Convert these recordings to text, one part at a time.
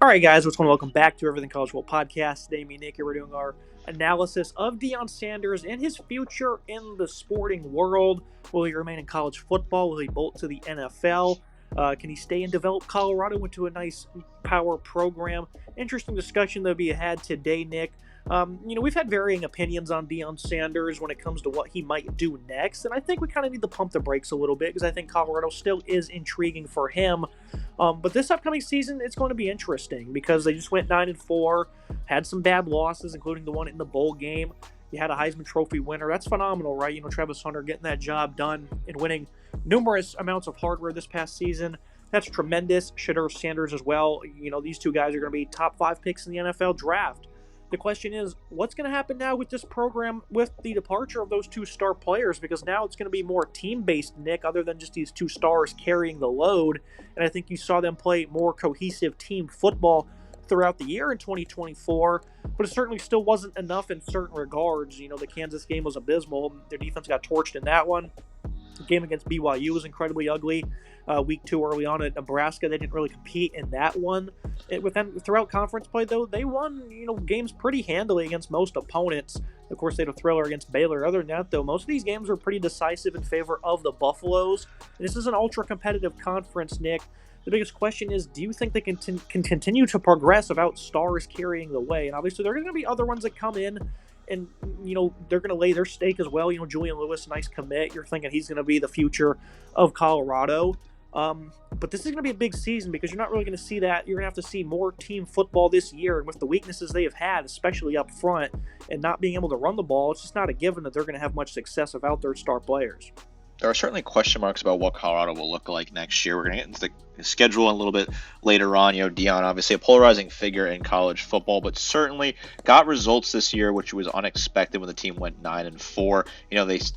All right, guys, what's going on? Welcome back to Everything College Football Podcast. Today, me and Nick, we're doing our analysis of Deion Sanders and his future in the sporting world. Will he remain in college football? Will he bolt to the NFL? Can he stay and develop Colorado into a nice power program? Interesting discussion that'll be had today, Nick. We've had varying opinions on Deion Sanders when it comes to what he might do next, and I think we kind of need to pump the brakes a little bit because I think Colorado still is intriguing for him. But this upcoming season, it's going to be interesting because they just went 9-4, had some bad losses, including the one in the bowl game. You had a Heisman Trophy winner. That's phenomenal, right? Travis Hunter getting that job done and winning numerous amounts of hardware this past season. That's tremendous. Deion Sanders as well. These two guys are going to be top 5 picks in the NFL draft. The question is, what's going to happen now with this program with the departure of those two star players? Because now it's going to be more team-based, Nick, other than just these two stars carrying the load. And I think you saw them play more cohesive team football throughout the year in 2024, but it certainly still wasn't enough in certain regards. The Kansas game was abysmal. Their defense got torched in that one. The game against BYU was incredibly ugly. Week 2 early on at Nebraska, they didn't really compete in that one. Throughout conference play, though, they won games pretty handily against most opponents. Of course, they had a thriller against Baylor. Other than that, though, most of these games were pretty decisive in favor of the Buffaloes. And this is an ultra-competitive conference, Nick. The biggest question is, do you think they can continue to progress without stars carrying the way? And obviously, there are going to be other ones that come in and, they're going to lay their stake as well. Julian Lewis, nice commit. You're thinking he's going to be the future of Colorado. But this is going to be a big season because you're not really going to see that. You're going to have to see more team football this year. And with the weaknesses they have had, especially up front, and not being able to run the ball, it's just not a given that they're going to have much success without their star players. There are certainly question marks about what Colorado will look like next year. We're going to get into the schedule a little bit later on. Deion, obviously a polarizing figure in college football, but certainly got results this year, which was unexpected when the team went 9-4.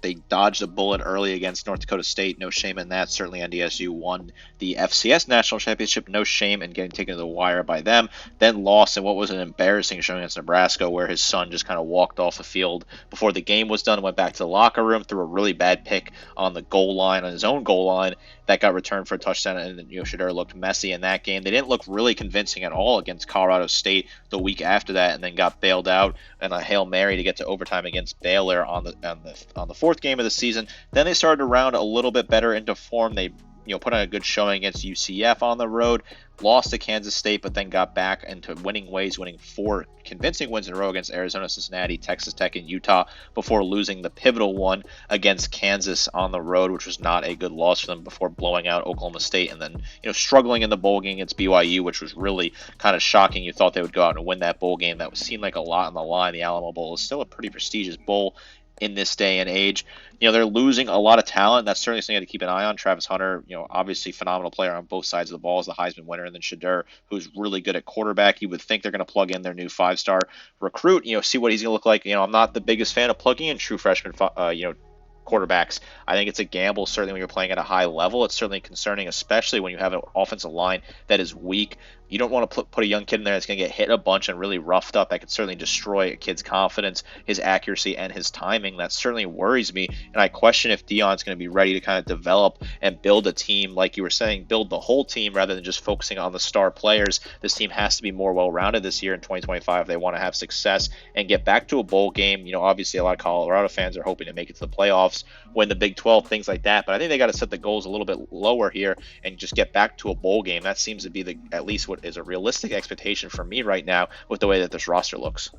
They dodged a bullet early against North Dakota State. No shame in that. Certainly NDSU won the FCS National Championship. No shame in getting taken to the wire by them. Then lost in what was an embarrassing showing against Nebraska, where his son just kind of walked off the field before the game was done, went back to the locker room, threw a really bad pick on the goal line, on his own goal line, that got returned for a touchdown, and Shedeur looked messy in that game. They didn't look really convincing at all against Colorado State the week after that, and then got bailed out in a Hail Mary to get to overtime against Baylor on the fourth game of the season. Then they started to round a little bit better into form. They put on a good showing against UCF on the road, lost to Kansas State, but then got back into winning ways, winning 4 convincing wins in a row against Arizona, Cincinnati, Texas Tech, and Utah before losing the pivotal one against Kansas on the road, which was not a good loss for them, before blowing out Oklahoma State and then struggling in the bowl game against BYU, which was really kind of shocking. You thought they would go out and win that bowl game. That seemed like a lot on the line. The Alamo Bowl is still a pretty prestigious bowl in this day and age. They're losing a lot of talent. That's certainly something to keep an eye on. Travis Hunter, obviously phenomenal player on both sides of the ball, as the Heisman winner, and then Shedeur, who's really good at quarterback. You would think they're going to plug in their new 5-star recruit, see what he's going to look like. I'm not the biggest fan of plugging in true freshman, quarterbacks. I think it's a gamble, certainly when you're playing at a high level. It's certainly concerning, especially when you have an offensive line that is weak. You don't want to put a young kid in there that's going to get hit a bunch and really roughed up. That could certainly destroy a kid's confidence, his accuracy, and his timing. That certainly worries me, and I question if Deion's going to be ready to kind of develop and build a team, like you were saying, build the whole team rather than just focusing on the star players. This team has to be more well-rounded this year in 2025 if they want to have success and get back to a bowl game. Obviously a lot of Colorado fans are hoping to make it to the playoffs, win the Big 12, things like that, but I think they got to set the goals a little bit lower here and just get back to a bowl game. That seems to be at least what is a realistic expectation for me right now with the way that this roster looks.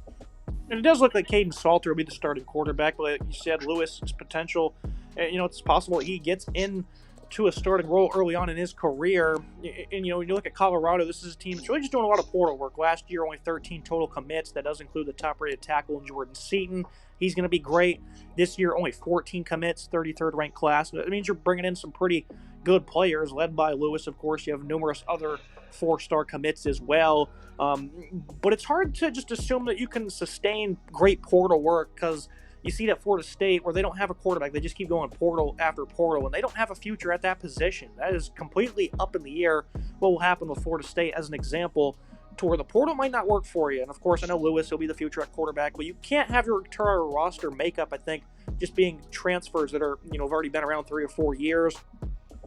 And it does look like Caden Salter will be the starting quarterback, but like you said, Lewis' potential, it's possible he gets into a starting role early on in his career. And, when you look at Colorado, this is a team that's really just doing a lot of portal work. Last year, only 13 total commits. That does include the top-rated tackle in Jordan Seaton. He's going to be great. This year, only 14 commits, 33rd ranked class. That means you're bringing in some pretty good players, led by Lewis, of course. You have numerous other 4-star commits as well. But it's hard to just assume that you can sustain great portal work, because you see that Florida State, where they don't have a quarterback, they just keep going portal after portal, and they don't have a future at that position. That is completely up in the air what will happen with Florida State as an example, to where the portal might not work for you. And of course, I know Lewis will be the future at quarterback, but you can't have your entire roster makeup, I think, just being transfers that are, have already been around 3 or 4 years.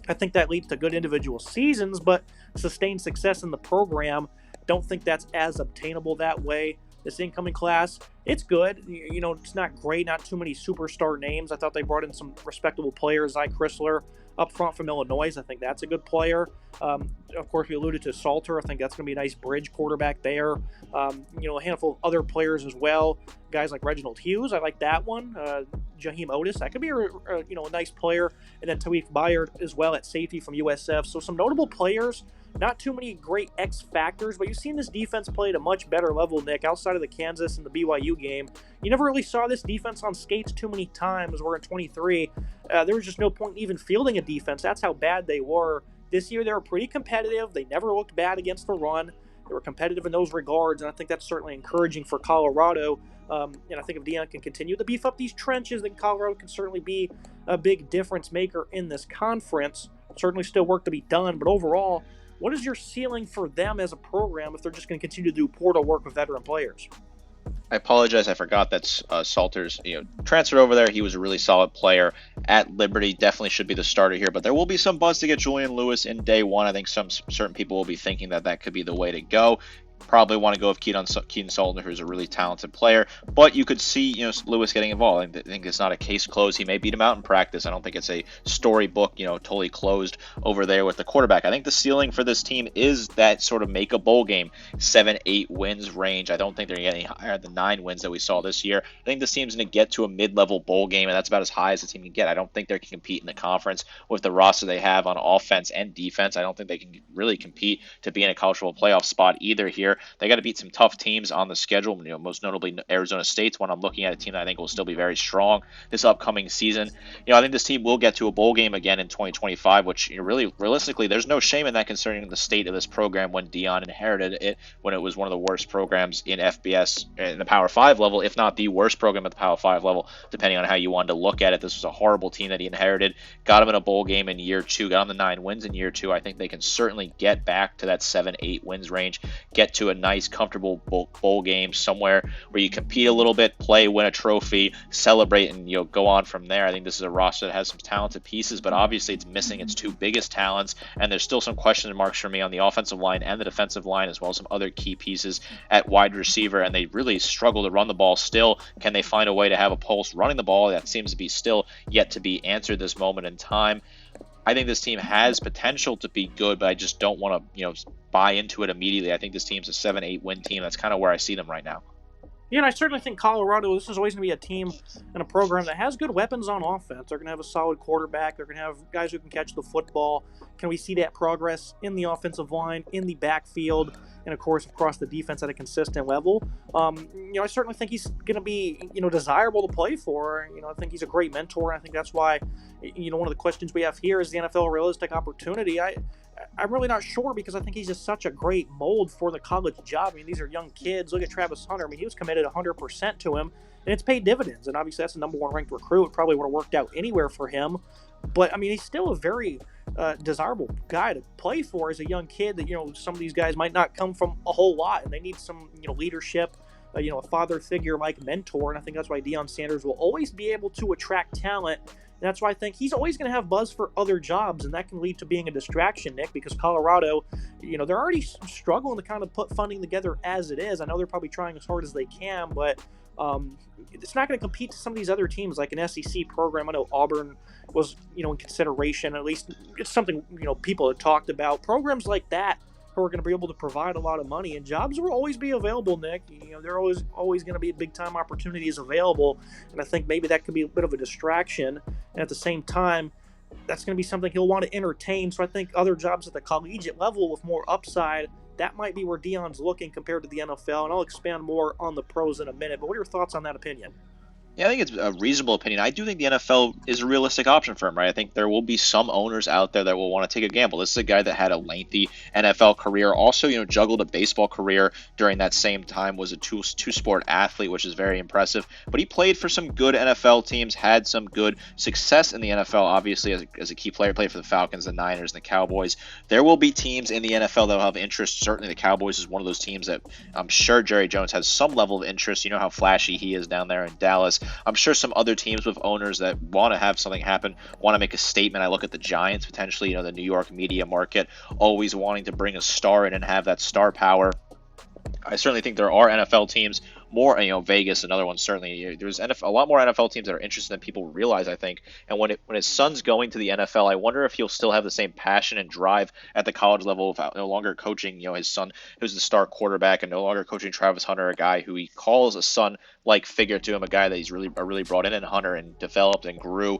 I think that leads to good individual seasons, but sustained success in the program Don't think that's as obtainable that way. This incoming class, it's good. It's not great, not too many superstar names. I thought they brought in some respectable players, like Chrysler up front from Illinois. I think that's a good player. Of course, we alluded to Salter. I think that's going to be a nice bridge quarterback there. A handful of other players as well. Guys like Reginald Hughes, I like that one. Jaheim Otis, that could be a nice player. And then Tawif Bayard as well at safety from USF. So some notable players. Not too many great X factors, but you've seen this defense play at a much better level, Nick, outside of the Kansas and the BYU game. You never really saw this defense on skates too many times. We're in 23. There was just no point in even fielding a defense. That's how bad they were. This year, they were pretty competitive. They never looked bad against the run. They were competitive in those regards, and I think that's certainly encouraging for Colorado. And I think if Deion can continue to beef up these trenches, then Colorado can certainly be a big difference maker in this conference. Certainly still work to be done, but overall, what is your ceiling for them as a program if they're just going to continue to do portal work with veteran players? I apologize. I forgot that Salters, transferred over there. He was a really solid player at Liberty. Definitely should be the starter here. But there will be some buzz to get Julian Lewis in day one. I think certain people will be thinking that could be the way to go. Probably want to go with Keaton Salter, who's a really talented player. But you could see, Lewis getting involved. I think it's not a case closed. He may beat him out in practice. I don't think it's a storybook, totally closed over there with the quarterback. I think the ceiling for this team is that sort of make a bowl game, 7-8 wins range. I don't think they're getting higher than 9 wins that we saw this year. I think this team's going to get to a mid-level bowl game, and that's about as high as the team can get. I don't think they can compete in the conference with the roster they have on offense and defense. I don't think they can really compete to be in a college football playoff spot either here. They got to beat some tough teams on the schedule, most notably Arizona State's one. I'm looking at a team that I think will still be very strong this upcoming season. I think this team will get to a bowl game again in 2025, which really realistically, there's no shame in that concerning the state of this program when Deion inherited it, when it was one of the worst programs in FBS in the Power 5 level, if not the worst program at the Power 5 level, depending on how you wanted to look at it. This was a horrible team that he inherited, got him in a bowl game in year 2, got on the 9 wins in year 2. I think they can certainly get back to that 7-8 wins range, get to a nice, comfortable bowl game somewhere where you compete a little bit, play, win a trophy, celebrate, and go on from there. I think this is a roster that has some talented pieces, but obviously it's missing its 2 biggest talents, and there's still some question marks for me on the offensive line and the defensive line, as well as some other key pieces at wide receiver, and they really struggle to run the ball still. Can they find a way to have a pulse running the ball? That seems to be still yet to be answered this moment in time. I think this team has potential to be good, but I just don't want to, buy into it immediately. I think this team's a 7-8 win team. That's kind of where I see them right now. Yeah, and I certainly think Colorado, this is always going to be a team and a program that has good weapons on offense. They're going to have a solid quarterback. They're going to have guys who can catch the football. Can we see that progress in the offensive line, in the backfield, and, of course, across the defense at a consistent level? I certainly think he's going to be, desirable to play for. I think he's a great mentor, and I think that's why, one of the questions we have here is the NFL a realistic opportunity? I'm really not sure because I think he's just such a great mold for the college job. These are young kids. Look at Travis Hunter. He was committed 100% to him, and it's paid dividends. And obviously, that's the number 1 ranked recruit. It probably would have worked out anywhere for him. But, he's still a very desirable guy to play for as a young kid that, some of these guys might not come from a whole lot, and they need some, leadership, a father figure like mentor. And I think that's why Deion Sanders will always be able to attract talent. And that's why I think he's always going to have buzz for other jobs, and that can lead to being a distraction, Nick, because Colorado, they're already struggling to kind of put funding together as it is. I know they're probably trying as hard as they can, but it's not going to compete to some of these other teams like an SEC program. I know Auburn was, in consideration. At least it's something, people have talked about. Programs like that who are going to be able to provide a lot of money, and jobs will always be available, Nick. There are always going to be big-time opportunities available, and I think maybe that could be a bit of a distraction. And at the same time, that's going to be something he'll want to entertain. So I think other jobs at the collegiate level with more upside, that might be where Deion's looking compared to the NFL, and I'll expand more on the pros in a minute. But what are your thoughts on that opinion? Yeah, I think it's a reasonable opinion. I do think the NFL is a realistic option for him, right? I think there will be some owners out there that will want to take a gamble. This is a guy that had a lengthy NFL career, also, juggled a baseball career during that same time, was a two-sport athlete, which is very impressive. But he played for some good NFL teams, had some good success in the NFL, obviously, as a key player, played for the Falcons, the Niners, and the Cowboys. There will be teams in the NFL that will have interest. Certainly the Cowboys is one of those teams that I'm sure Jerry Jones has some level of interest. You know how flashy he is down there in Dallas. I'm sure some other teams with owners that want to have something happen, want to make a statement. I look at the Giants potentially, the New York media market, always wanting to bring a star in and have that star power. I certainly think there are NFL teams more, Vegas, another one certainly. There's a lot more NFL teams that are interested than people realize, I think. And when his son's going to the NFL, I wonder if he'll still have the same passion and drive at the college level without no longer coaching, his son, who's the star quarterback, and no longer coaching Travis Hunter, a guy who he calls a son-like figure to him, a guy that he's really brought in Hunter and developed and grew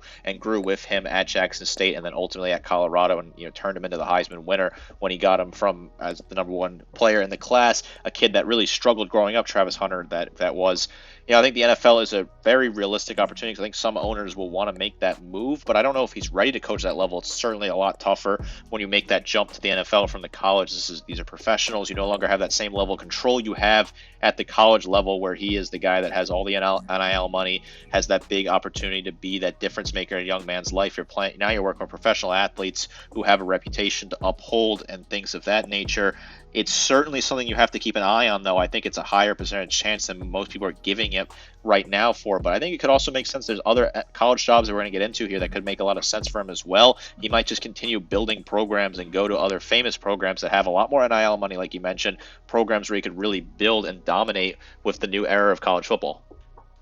with him at Jackson State and then ultimately at Colorado, and turned him into the Heisman winner when he got him from as the number one player in the class, a kid that really struggled growing up, Travis Hunter, that was. I think the NFL is a very realistic opportunity. I think some owners will want to make that move, but I don't know if he's ready to coach that level. It's certainly a lot tougher when you make that jump to the NFL from the college. These are professionals. You no longer have that same level of control you have at the college level, where he is the guy that has all the NIL money, has that big opportunity to be that difference maker in a young man's life. You're working with professional athletes who have a reputation to uphold and things of that nature. It's certainly something you have to keep an eye on, though. I think it's a higher percentage chance than most people are giving it right now for. But I think it could also make sense. There's other college jobs that we're going to get into here that could make a lot of sense for him as well. He might just continue building programs and go to other famous programs that have a lot more NIL money, like you mentioned, programs where he could really build and dominate with the new era of college football.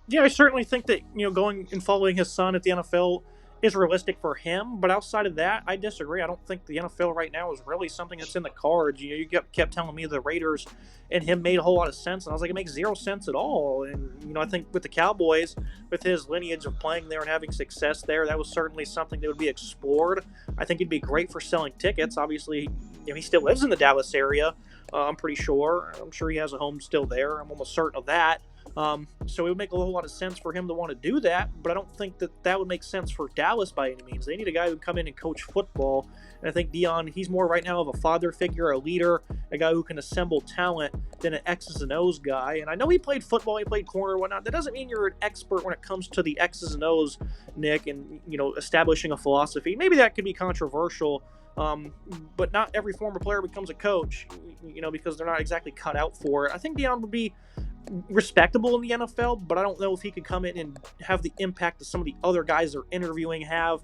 Yeah, I certainly think that going and following his son at the NFL is realistic for him. But outside of that, I disagree. I don't think the NFL right now is really something that's in the cards. You kept telling me the Raiders and him made a whole lot of sense, and I was like, it makes zero sense at all. And I think with the Cowboys, with his lineage of playing there and having success there, that was certainly something that would be explored. I think it'd be great for selling tickets. Obviously, he still lives in the Dallas area. I'm pretty sure. I'm sure he has a home still there. I'm almost certain of that. So it would make a whole lot of sense for him to want to do that, but I don't think that would make sense for Dallas by any means. They need a guy who would come in and coach football, and I think Deion, he's more right now of a father figure, a leader, a guy who can assemble talent than an X's and O's guy. And I know he played football, he played corner, whatnot. That doesn't mean you're an expert when it comes to the X's and O's, Nick, and establishing a philosophy. Maybe that could be controversial. But not every former player becomes a coach, because they're not exactly cut out for it. I think Deion would be respectable in the NFL, but I don't know if he could come in and have the impact that some of the other guys they're interviewing have.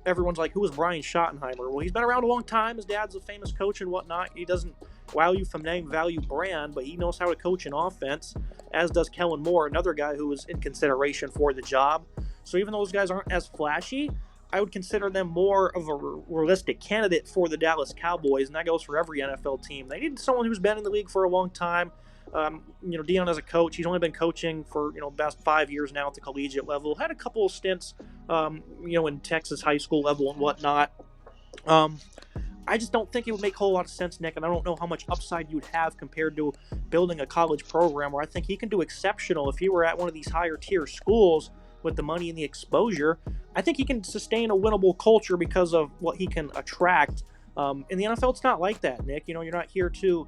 Everyone's like, who was Brian Schottenheimer? Well, he's been around a long time. His dad's a famous coach and whatnot. He doesn't value from name, value brand, but he knows how to coach an offense, as does Kellen Moore, another guy who was in consideration for the job. So even though those guys aren't as flashy, I would consider them more of a realistic candidate for the Dallas Cowboys, and that goes for every NFL team. They need someone who's been in the league for a long time. Deion as a coach, he's only been coaching for about 5 years now at the collegiate level. Had a couple of stints, in Texas high school level and whatnot. I just don't think it would make a whole lot of sense, Nick, and I don't know how much upside you'd have compared to building a college program where I think he can do exceptional if he were at one of these higher tier schools with the money and the exposure. I think he can sustain a winnable culture because of what he can attract. In the NFL, it's not like that, Nick. You're not here to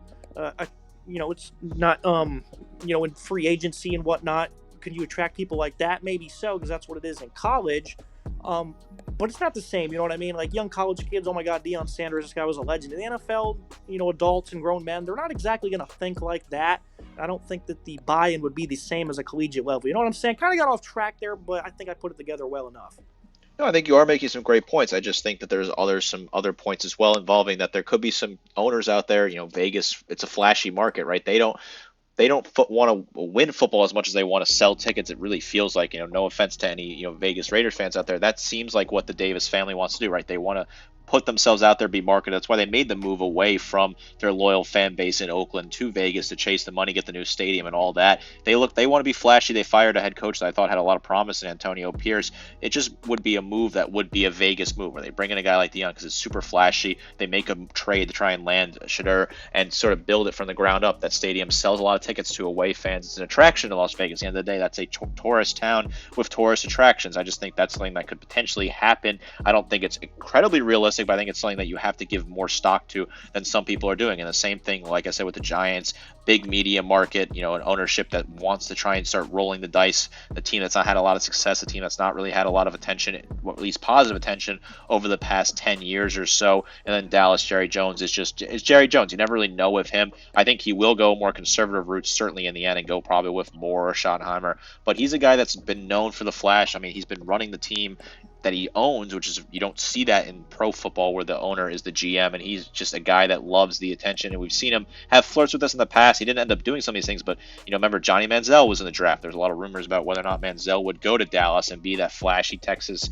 it's not, in free agency and whatnot. Could you attract people like that? Maybe so, because that's what it is in college. But it's not the same, you know what I mean? Like young college kids, oh my God, Deion Sanders, this guy was a legend. In the NFL, adults and grown men, they're not exactly going to think like that. I don't think that the buy-in would be the same as a collegiate level. You know what I'm saying? Kind of got off track there, but I think I put it together well enough. No, I think you are making some great points. I just think that there's some other points as well involving that there could be some owners out there. Vegas, it's a flashy market, right? They don't want to win football as much as they want to sell tickets. It really feels like, no offense to any, Vegas Raiders fans out there, that seems like what the Davis family wants to do, right? They want to put themselves out there, be marketed. That's why they made the move away from their loyal fan base in Oakland to Vegas to chase the money, get the new stadium and all that. They want to be flashy. They fired a head coach that I thought had a lot of promise in Antonio Pierce. It just would be a move that would be a Vegas move where they bring in a guy like Deion because it's super flashy. They make a trade to try and land Shadur and sort of build it from the ground up. That stadium sells a lot of tickets to away fans. It's an attraction to Las Vegas. At the end of the day, that's a tourist town with tourist attractions. I just think that's something that could potentially happen. I don't think it's incredibly realistic, but I think it's something that you have to give more stock to than some people are doing. And the same thing, like I said, with the Giants, big media market, an ownership that wants to try and start rolling the dice, the team that's not had a lot of success, a team that's not really had a lot of attention, or at least positive attention over the past 10 years or so. And then Dallas, Jerry Jones is Jerry Jones. You never really know with him. I think he will go more conservative routes, certainly in the end, and go probably with Moore or Schottenheimer. But he's a guy that's been known for the flash. I mean, he's been running the team that he owns, which is you don't see that in pro football where the owner is the GM and he's just a guy that loves the attention. And we've seen him have flirts with us in the past. He didn't end up doing some of these things, but remember Johnny Manziel was in the draft. There's a lot of rumors about whether or not Manziel would go to Dallas and be that flashy Texas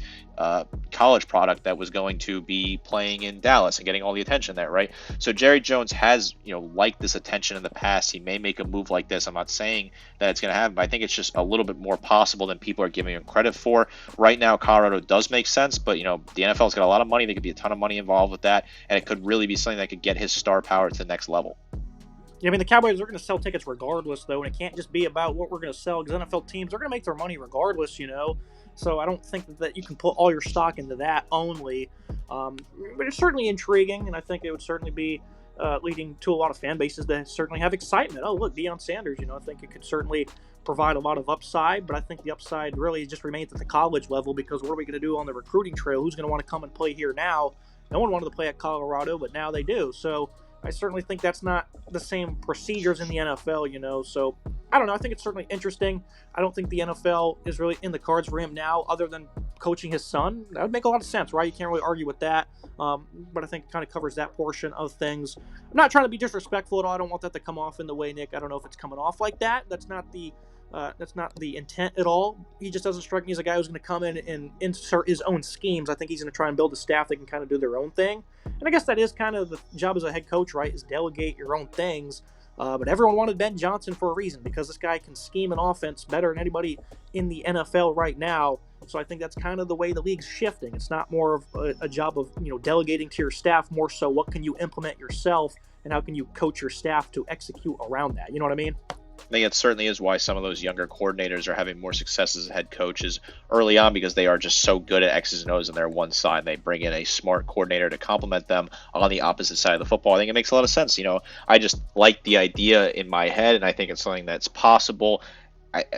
college product that was going to be playing in Dallas and getting all the attention there, right? So Jerry Jones has, liked this attention in the past. He may make a move like this. I'm not saying that it's going to happen, but I think it's just a little bit more possible than people are giving him credit for. Right now, Colorado does make sense, but, the NFL's got a lot of money. There could be a ton of money involved with that, and it could really be something that could get his star power to the next level. Yeah, I mean, the Cowboys are going to sell tickets regardless, though, and it can't just be about what we're going to sell because NFL teams are going to make their money regardless, So I don't think that you can put all your stock into that only. But it's certainly intriguing, and I think it would certainly be leading to a lot of fan bases that certainly have excitement. Oh, look, Deion Sanders, I think it could certainly provide a lot of upside, but I think the upside really just remains at the college level because what are we going to do on the recruiting trail? Who's going to want to come and play here now? No one wanted to play at Colorado, but now they do. So I certainly think that's not the same procedures in the NFL, So I don't know. I think it's certainly interesting. I don't think the NFL is really in the cards for him now other than coaching his son. That would make a lot of sense, right? You can't really argue with that. But I think it kind of covers that portion of things. I'm not trying to be disrespectful at all. I don't want that to come off in the way, Nick. I don't know if it's coming off like that. That's not the intent at all. He just doesn't strike me as a guy who's going to come in and insert his own schemes. I think he's going to try and build a staff that can kind of do their own thing. And I guess that is kind of the job as a head coach, right, is delegate your own things. But everyone wanted Ben Johnson for a reason because this guy can scheme an offense better than anybody in the NFL right now. So I think that's kind of the way the league's shifting. It's not more of a job of delegating to your staff, more so what can you implement yourself and how can you coach your staff to execute around that. You know what I mean? I think it certainly is why some of those younger coordinators are having more success as head coaches early on because they are just so good at X's and O's on their one side. They bring in a smart coordinator to complement them on the opposite side of the football. I think it makes a lot of sense. I just like the idea in my head, and I think it's something that's possible.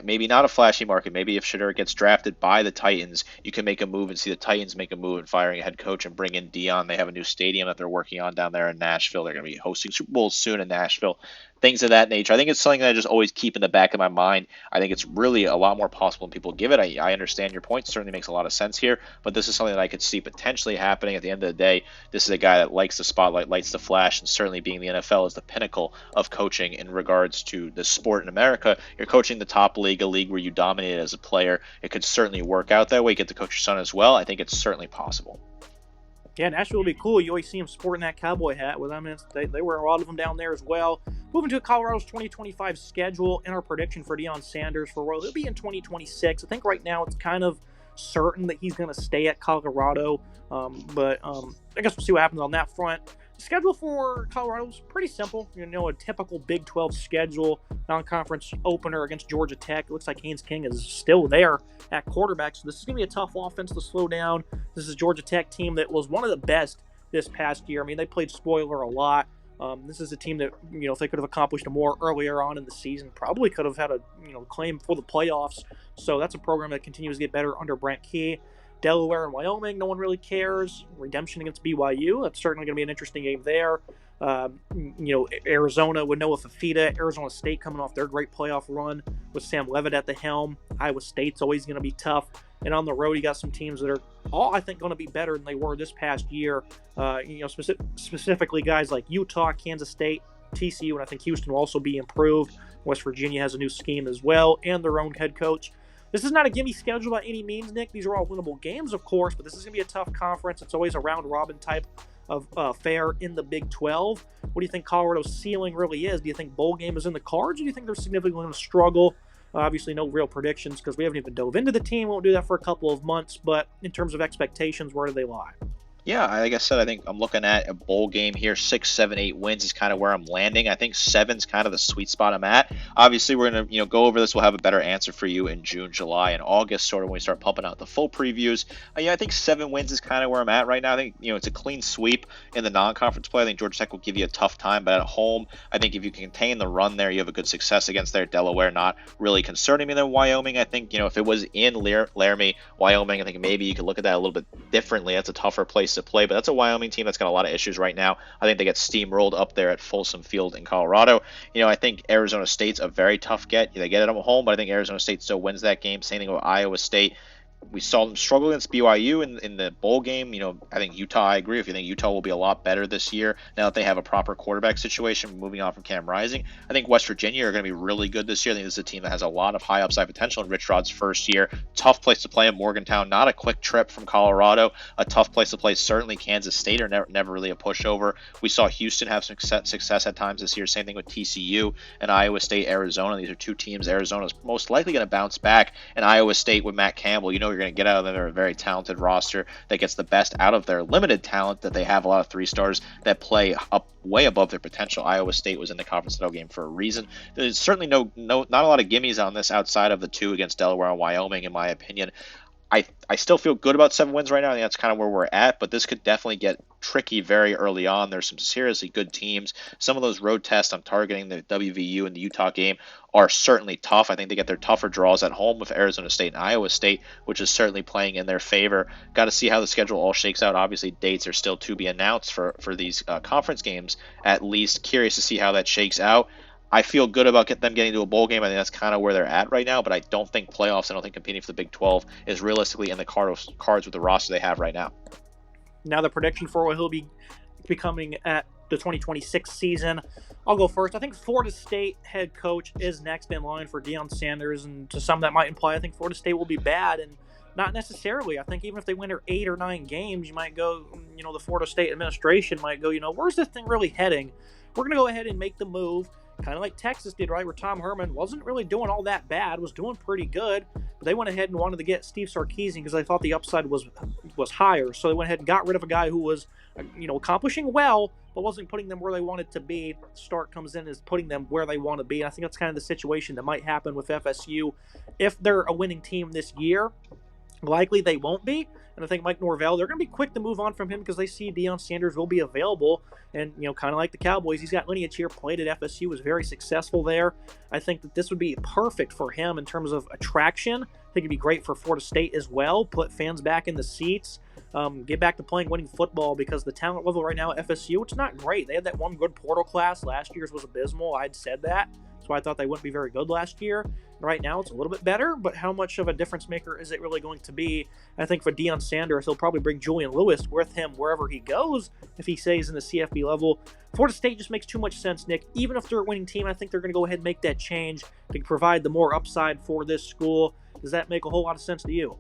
Maybe not a flashy market. Maybe if Shedeur gets drafted by the Titans, you can make a move and see the Titans make a move in firing a head coach and bring in Deion. They have a new stadium that they're working on down there in Nashville. They're going to be hosting Super Bowls soon in Nashville. Things of that nature. I think it's something that I just always keep in the back of my mind. I think it's really a lot more possible than people give it. I understand your point. It certainly makes a lot of sense here, but this is something that I could see potentially happening. At the end of the day, this is a guy that likes the spotlight, likes the flash, and certainly being the NFL is the pinnacle of coaching in regards to the sport in America. You're coaching the top league, a league where you dominate as a player. It could certainly work out that way. You get to coach your son as well. I think it's certainly possible. Yeah, Nashville will be cool. You always see them sporting that cowboy hat with them. They wear a lot of them down there as well. Moving to Colorado's 2025 schedule and our prediction for Deion Sanders for World, it'll be in 2026. I think right now it's kind of certain that he's going to stay at Colorado, but I guess we'll see what happens on that front. The schedule for Colorado is pretty simple. A typical Big 12 schedule, non-conference opener against Georgia Tech. It looks like Haynes King is still there at quarterback, so this is going to be a tough offense to slow down. This is a Georgia Tech team that was one of the best this past year. I mean, they played spoiler a lot. This is a team that, if they could have accomplished more earlier on in the season, probably could have had a, claim for the playoffs. So that's a program that continues to get better under Brent Key. Delaware and Wyoming, no one really cares. Redemption against BYU, that's certainly going to be an interesting game there. Arizona with Noah Fafita, Arizona State coming off their great playoff run with Sam Leavitt at the helm. Iowa State's always going to be tough. And on the road, you got some teams that are all, I think, going to be better than they were this past year. Specifically guys like Utah, Kansas State, TCU, and I think Houston will also be improved. West Virginia has a new scheme as well, and their own head coach. This is not a gimme schedule by any means, Nick. These are all winnable games, of course, but this is going to be a tough conference. It's always a round-robin type of fare in the Big 12. What do you think Colorado's ceiling really is? Do you think bowl game is in the cards, or do you think they're significantly going to struggle? Obviously, no real predictions because we haven't even dove into the team. Won't do that for a couple of months, but in terms of expectations, where do they lie? Yeah, like I said, I think I'm looking at a bowl game here. 6, 7, 8 wins is kind of where I'm landing. I think 7's kind of the sweet spot I'm at. Obviously, we're going to go over this. We'll have a better answer for you in June, July, and August, sort of when we start pumping out the full previews. I think 7 wins is kind of where I'm at right now. I think it's a clean sweep in the non-conference play. I think Georgia Tech will give you a tough time, but at home, I think if you can contain the run there, you have a good success against there. Delaware not really concerning me than Wyoming. I think if it was in Laramie, Wyoming, I think maybe you could look at that a little bit differently. That's a tougher place to play, but that's a Wyoming team that's got a lot of issues right now. I think they get steamrolled up there at Folsom Field in Colorado. I think Arizona State's a very tough get. They get it at home, but I think Arizona State still wins that game. Same thing with Iowa State. We saw them struggle against BYU in the bowl game. I think Utah, I agree. If you think Utah will be a lot better this year now that they have a proper quarterback situation, moving on from Cam Rising. I think West Virginia are going to be really good this year. I think this is a team that has a lot of high upside potential in Rich Rod's first year. Tough place to play in Morgantown. Not a quick trip from Colorado. A tough place to play. Certainly Kansas State are never really a pushover. We saw Houston have success at times this year. Same thing with TCU and Iowa State, Arizona. These are two teams. Arizona is most likely going to bounce back, and Iowa State with Matt Campbell, you're going to get out of them. They're a very talented roster that gets the best out of their limited talent, that they have a lot of 3-stars that play up way above their potential. Iowa State was in the conference title game for a reason. There's certainly not a lot of gimmies on this outside of the 2 against Delaware and Wyoming, in my opinion. I still feel good about 7 wins right now. I think that's kind of where we're at, but this could definitely get tricky very early on. There's some seriously good teams. Some of those road tests I'm targeting, the WVU and the Utah game, are certainly tough. I think they get their tougher draws at home with Arizona State and Iowa State, which is certainly playing in their favor. Got to see how the schedule all shakes out. Obviously, dates are still to be announced for these conference games, at least. Curious to see how that shakes out. I feel good about them getting to a bowl game. I think that's kind of where they're at right now, but I don't think playoffs, I don't think competing for the Big 12 is realistically in the cards with the roster they have right now. Now the prediction for what he'll be becoming at the 2026 season. I'll go first. I think Florida State head coach is next in line for Deion Sanders, and to some that might imply I think Florida State will be bad, and not necessarily. I think even if they win their 8 or 9 games, you might go, the Florida State administration might go, where's this thing really heading? We're going to go ahead and make the move. Kind of like Texas did, right, where Tom Herman wasn't really doing all that bad, was doing pretty good, but they went ahead and wanted to get Steve Sarkisian because they thought the upside was higher. So they went ahead and got rid of a guy who was, accomplishing well, but wasn't putting them where they wanted to be. Stark comes in as putting them where they want to be. And I think that's kind of the situation that might happen with FSU if they're a winning team this year. Likely they won't be. And I think Mike Norvell, they're going to be quick to move on from him because they see Deion Sanders will be available. And, kind of like the Cowboys, he's got lineage here, played at FSU, was very successful there. I think that this would be perfect for him in terms of attraction. I think it'd be great for Florida State as well. Put fans back in the seats. Get back to playing winning football because the talent level right now at FSU, it's not great. They had that one good portal class. Last year's was abysmal. I'd said that. So I thought they wouldn't be very good last year. Right now it's a little bit better, but how much of a difference maker is it really going to be? I think for Deion Sanders, he'll probably bring Julian Lewis with him wherever he goes if he stays in the CFB level. Florida State just makes too much sense, Nick. Even if they're a winning team, I think they're going to go ahead and make that change to provide the more upside for this school. Does that make a whole lot of sense to you?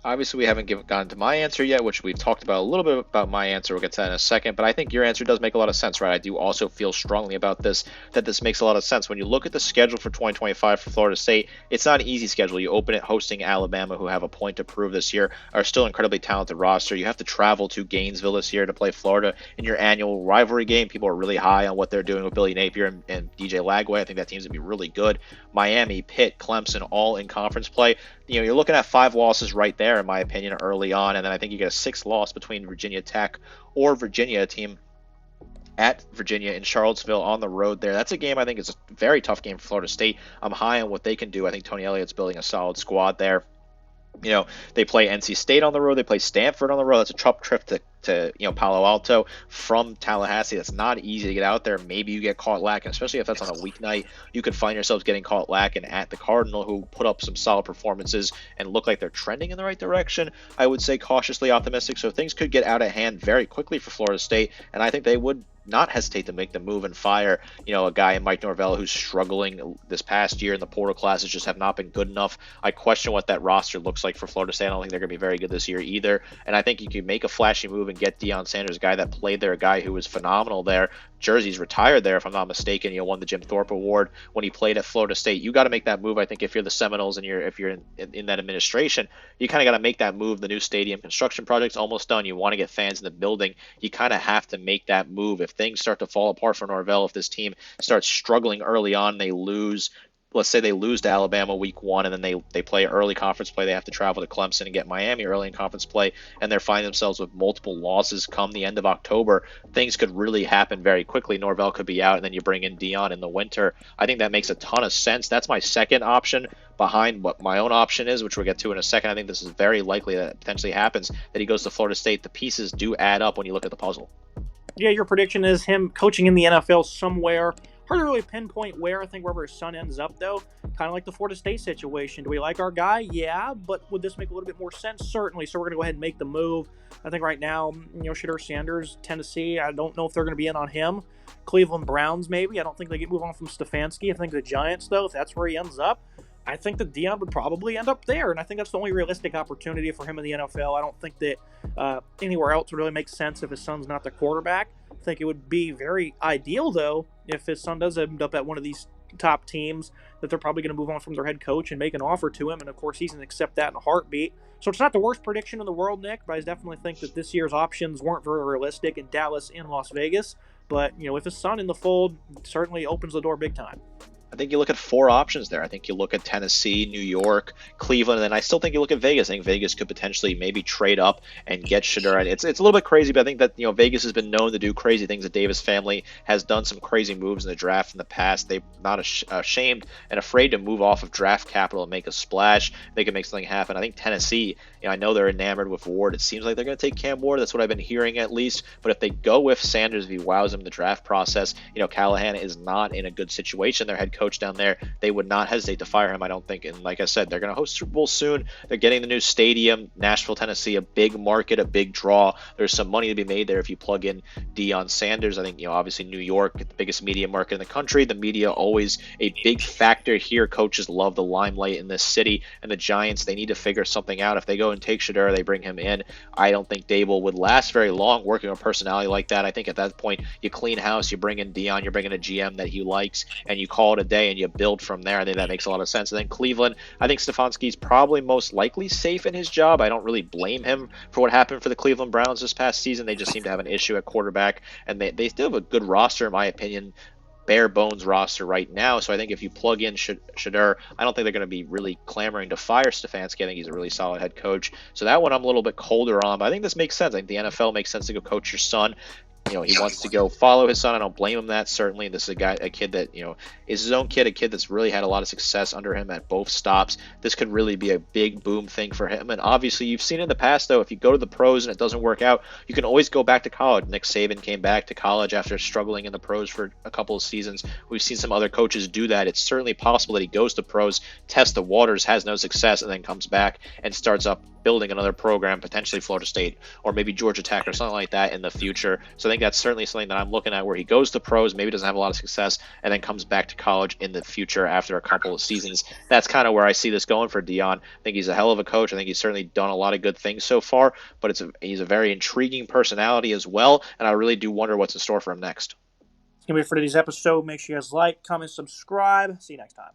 Obviously, we haven't gotten to my answer yet, which we've talked about a little bit about my answer. We'll get to that in a second, but I think your answer does make a lot of sense, right? I do also feel strongly about this, that this makes a lot of sense. When you look at the schedule for 2025 for Florida State, it's not an easy schedule. You open it hosting Alabama, who have a point to prove this year, are still incredibly talented roster. You have to travel to Gainesville this year to play Florida in your annual rivalry game. People are really high on what they're doing with Billy Napier and DJ Lagway. I think that team's going to be really good. Miami, Pitt, Clemson, all in conference play. You're looking at 5 losses right there, in my opinion, early on, and then I think you get a 6th loss between Virginia Tech or Virginia, a team at Virginia in Charlottesville on the road there. That's a game I think is a very tough game for Florida State. I'm high on what they can do. I think Tony Elliott's building a solid squad there. They play NC State on the road. They play Stanford on the road. That's a tough trip to Palo Alto from Tallahassee. That's not easy to get out there. Maybe you get caught lacking, especially if that's on a weeknight. You could find yourselves getting caught lacking at the Cardinal, who put up some solid performances and look like they're trending in the right direction. I would say cautiously optimistic. So things could get out of hand very quickly for Florida State, and I think they would not hesitate to make the move and fire, a guy in Mike Norvell who's struggling this past year, and the portal classes just have not been good enough. I question what that roster looks like for Florida State. I don't think they're going to be very good this year either. And I think you can make a flashy move and get Deion Sanders, a guy that played there, a guy who was phenomenal there. Jersey's retired there, if I'm not mistaken. Won the Jim Thorpe Award when he played at Florida State. You got to make that move. I think if you're the Seminoles and if you're in that administration, you kind of got to make that move. The new stadium construction project's almost done. You want to get fans in the building. You kind of have to make that move. If things start to fall apart for Norvell, if this team starts struggling early on, they lose. Let's say they lose to Alabama week 1, and then they play early conference play. They have to travel to Clemson and get Miami early in conference play, and they're finding themselves with multiple losses come the end of October. Things could really happen very quickly. Norvell could be out, and then you bring in Deion in the winter. I think that makes a ton of sense. That's my second option behind what my own option is, which we'll get to in a second. I think this is very likely that it potentially happens, that he goes to Florida State. The pieces do add up when you look at the puzzle. Yeah, your prediction is him coaching in the NFL somewhere Hard to really pinpoint where. I think wherever his son ends up, though, kind of like the Florida State situation. Do we like our guy? Yeah, but would this make a little bit more sense? Certainly. So we're going to go ahead and make the move. I think right now, Shedeur Sanders, Tennessee, I don't know if they're going to be in on him. Cleveland Browns, maybe. I don't think they get move on from Stefanski. I think the Giants, though, if that's where he ends up, I think that Deion would probably end up there, and I think that's the only realistic opportunity for him in the NFL. I don't think that anywhere else would really make sense if his son's not the quarterback. I think it would be very ideal, though, if his son does end up at one of these top teams, that they're probably going to move on from their head coach and make an offer to him, and of course he's going to accept that in a heartbeat. So it's not the worst prediction in the world, Nick, but I definitely think that this year's options weren't very realistic in Dallas and Las Vegas. But, with his son in the fold, certainly opens the door big time. I think you look at 4 options there. I think you look at Tennessee, New York, Cleveland, and then I still think you look at Vegas. I think Vegas could potentially maybe trade up and get Shedeur. It's a little bit crazy, but I think that Vegas has been known to do crazy things. The Davis family has done some crazy moves in the draft in the past. They're not ashamed and afraid to move off of draft capital and make a splash. They can make something happen. I think Tennessee, I know they're enamored with Ward. It seems like they're going to take Cam Ward. That's what I've been hearing at least. But if they go with Sanders, if he wows him in the draft process, Callahan is not in a good situation. Their head coach down there, they would not hesitate to fire him, I don't think. And like I said, they're going to host Super Bowl soon. They're getting the new stadium, Nashville, Tennessee, a big market, a big draw. There's some money to be made there if you plug in Deion Sanders. I think, obviously New York, the biggest media market in the country. The media always a big factor here. Coaches love the limelight in this city. And the Giants, they need to figure something out. If they go and take Shedeur, they bring him in. I don't think Dable would last very long working with a personality like that. I think at that point, you clean house, you bring in Deion, you bring in a GM that he likes, and you call it a day and you build from there. I think that makes a lot of sense. And then Cleveland, I think Stefanski's probably most likely safe in his job. I don't really blame him for what happened for the Cleveland Browns this past season. They just seem to have an issue at quarterback, and they still have a good roster, in my opinion. Bare bones roster right now. So I think if you plug in Shedeur, I don't think they're going to be really clamoring to fire Stefanski. I think he's a really solid head coach. So that one I'm a little bit colder on, but I think this makes sense. I think the NFL makes sense to go coach your son. He wants to go follow his son. I don't blame him that, certainly. This is a kid that, is his own kid, a kid that's really had a lot of success under him at both stops. This could really be a big boom thing for him. And obviously, you've seen in the past, though, if you go to the pros and it doesn't work out, you can always go back to college. Nick Saban came back to college after struggling in the pros for a couple of seasons. We've seen some other coaches do that. It's certainly possible that he goes to pros, tests the waters, has no success, and then comes back and starts up building another program, potentially Florida State or maybe Georgia Tech or something like that in the future. So I think that's certainly something that I'm looking at, where he goes to pros, maybe doesn't have a lot of success, and then comes back to college in the future after a couple of seasons. That's kind of where I see this going for Deion. I think he's a hell of a coach. I think he's certainly done a lot of good things so far, but he's a very intriguing personality as well, and I really do wonder what's in store for him next. It's going to be it for today's episode. Make sure you guys like, comment, subscribe. See you next time.